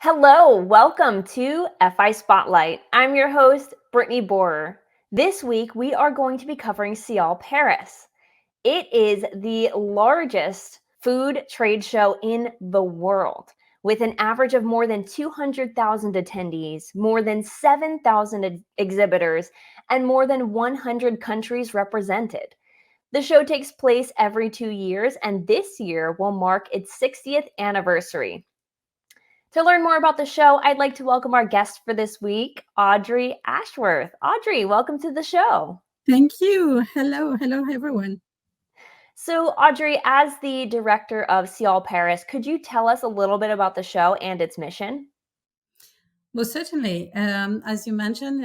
Hello, welcome to FI Spotlight. I'm your host, 𝗟𝗏𝘁. This week, we are going to be covering SIAL Paris. It is the largest food trade show in the world, with an average of more than 200,000 attendees, more than 7,000 exhibitors, and more than 100 countries represented. The show takes place every 2 years, and this year will mark its 60th anniversary. To learn more about the show, I'd like to welcome our guest for this week, Audrey Ashworth. Audrey, welcome to the show. Thank you. Hello, everyone. So, Audrey, as the director of SIAL Paris, could you tell us a little bit about the show and its mission? Well, certainly. As you mentioned,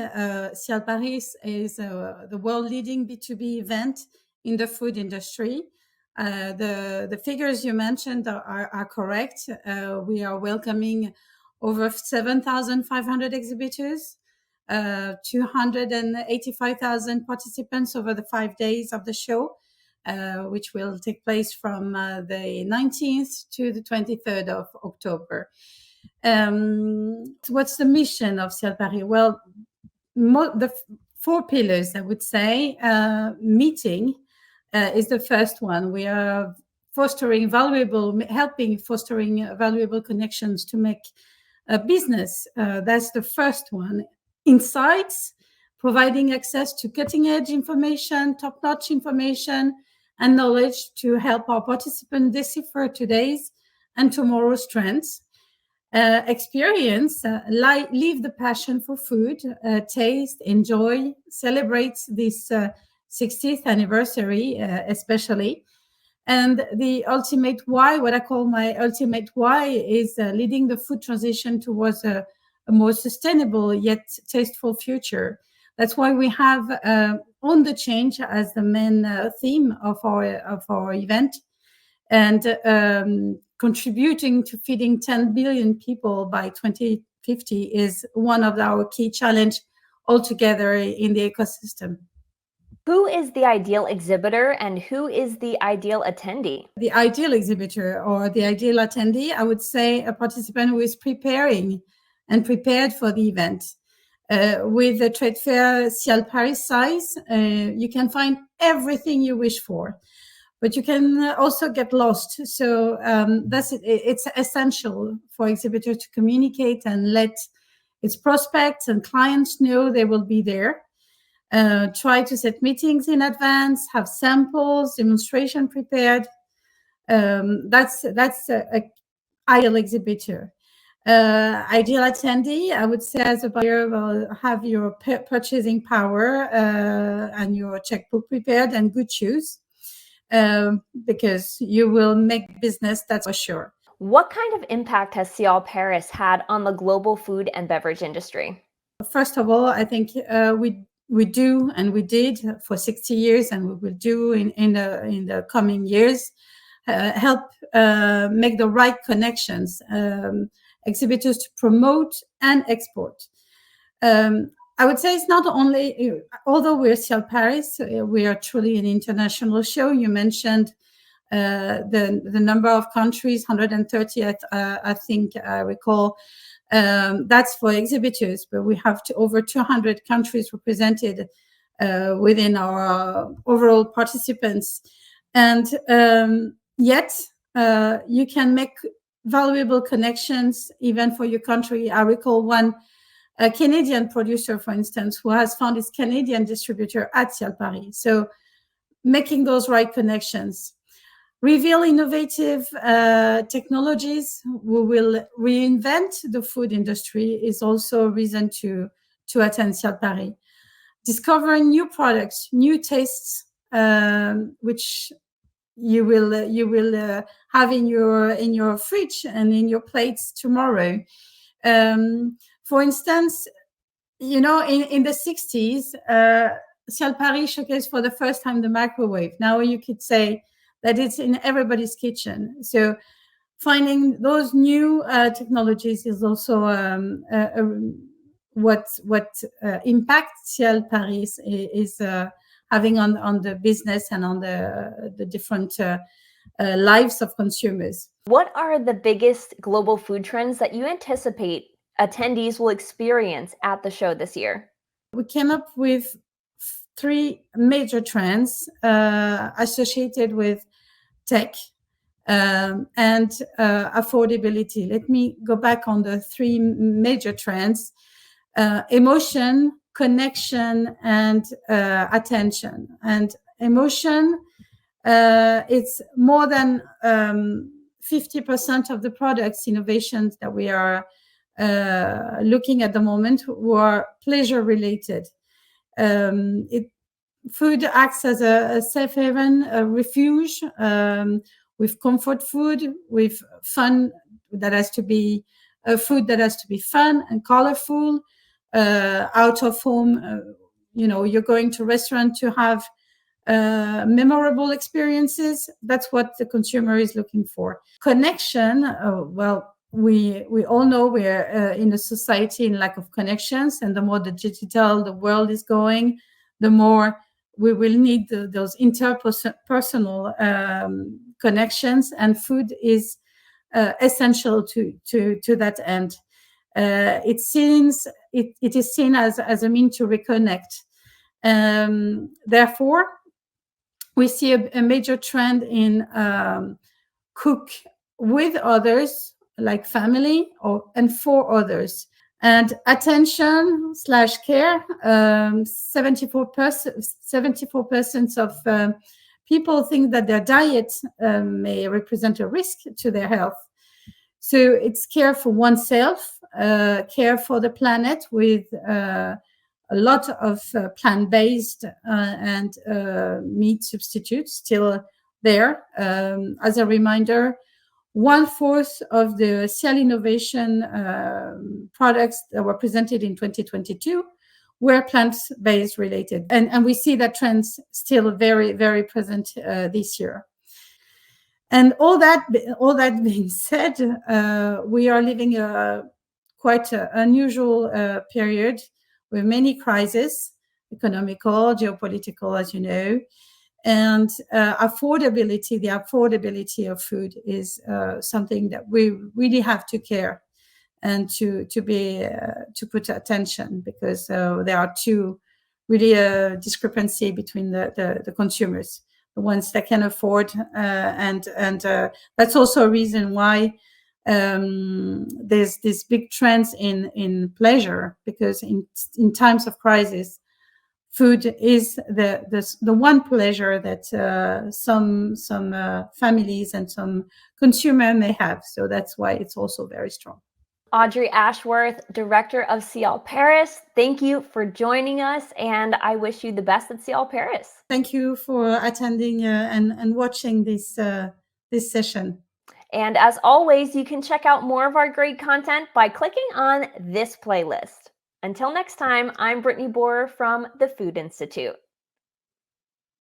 SIAL Paris is the world-leading B2B event in the food industry. The figures you mentioned are correct. We are welcoming over 7,500 exhibitors, 285,000 participants over the 5 days of the show, which will take place from the 19th to the 23rd of October. What's the mission of SIAL Paris? Well, the 4 pillars, I would say. Meeting is the first one. We are fostering valuable connections to make a business. That's the first one. Insights, providing access to cutting-edge information, top-notch information, and knowledge to help our participants decipher today's and tomorrow's trends. Experience, live the passion for food, taste, enjoy, celebrate this 60th anniversary, especially. And the ultimate why, what I call my ultimate why, is leading the food transition towards a more sustainable yet tasteful future. That's why we have On the Change as the main theme of our event, and contributing to feeding 10 billion people by 2050 is one of our key challenges altogether in the ecosystem. Who is the ideal exhibitor and who is the ideal attendee? The ideal exhibitor or the ideal attendee, I would say a participant who is prepared for the event. With the trade fair SIAL Paris size, you can find everything you wish for, but you can also get lost. So it's essential for exhibitors to communicate and let its prospects and clients know they will be there. Try to set meetings in advance, have samples, demonstration prepared. That's a ideal exhibitor. Ideal attendee, I would say, as a buyer, will have your purchasing power and your checkbook prepared and good shoes, because you will make business, that's for sure. What kind of impact has SIAL Paris had on the global food and beverage industry? First of all, I think we do and we did for 60 years and we will do in the coming years, help make the right connections, exhibitors to promote and export. I would say it's not only, although we're SIAL Paris, we are truly an international show. You mentioned the number of countries, 130, I think I recall. That's for exhibitors, but we have over 200 countries represented within our overall participants. And yet you can make valuable connections even for your country. I recall a Canadian producer, for instance, who has found his Canadian distributor at SIAL Paris. So making those right connections. Reveal innovative technologies. We will reinvent the food industry is also a reason to attend SIAL Paris. Discovering new products, new tastes, which you will have in your fridge and in your plates tomorrow. For instance, in the 60s, SIAL Paris showcased for the first time the microwave. Now you could say that it's in everybody's kitchen. So finding those new technologies is also what impact SIAL Paris is having on the business and on the different lives of consumers. What are the biggest global food trends that you anticipate attendees will experience at the show this year? We came up with 3 major trends associated with tech and affordability. Let me go back on the 3 major trends: emotion, connection, and attention. And emotion, it's more than 50% of the products innovations that we are looking at the moment who are pleasure related. Food acts as a safe haven, a refuge, with comfort food, with fun that has to be food that has to be fun and colorful. Out of home, you're going to restaurant to have memorable experiences. That's what the consumer is looking for. Connection, well, we all know we're in a society in lack of connections, and the more the digital the world is going, the more we will need those interpersonal connections, and food is essential to that end. It is seen as a mean to reconnect. Therefore, we see a major trend in cook with others, like family, and for others. And attention/care, 74% of people think that their diet may represent a risk to their health. So it's care for oneself, care for the planet with a lot of plant-based and meat substitutes still there. As a reminder, 1/4 of the SIAL innovation products that were presented in 2022 were plant-based related. And we see that trends still very, very present this year. And all that being said, we are living quite an unusual period with many crises, economical, geopolitical, as you know. And the affordability of food is something that we really have to care and to put attention, because there are two really discrepancy between the consumers, the ones that can afford, and that's also a reason why there's these big trends in pleasure, because in times of crisis, food is the one pleasure that some families and some consumer may have. So that's why it's also very strong. Audrey Ashworth, Director of SIAL Paris, thank you for joining us, and I wish you the best at SIAL Paris. Thank you for attending and watching this session. And as always, you can check out more of our great content by clicking on this playlist. Until next time, I'm 𝗟𝗏𝘁 from the Food Institute.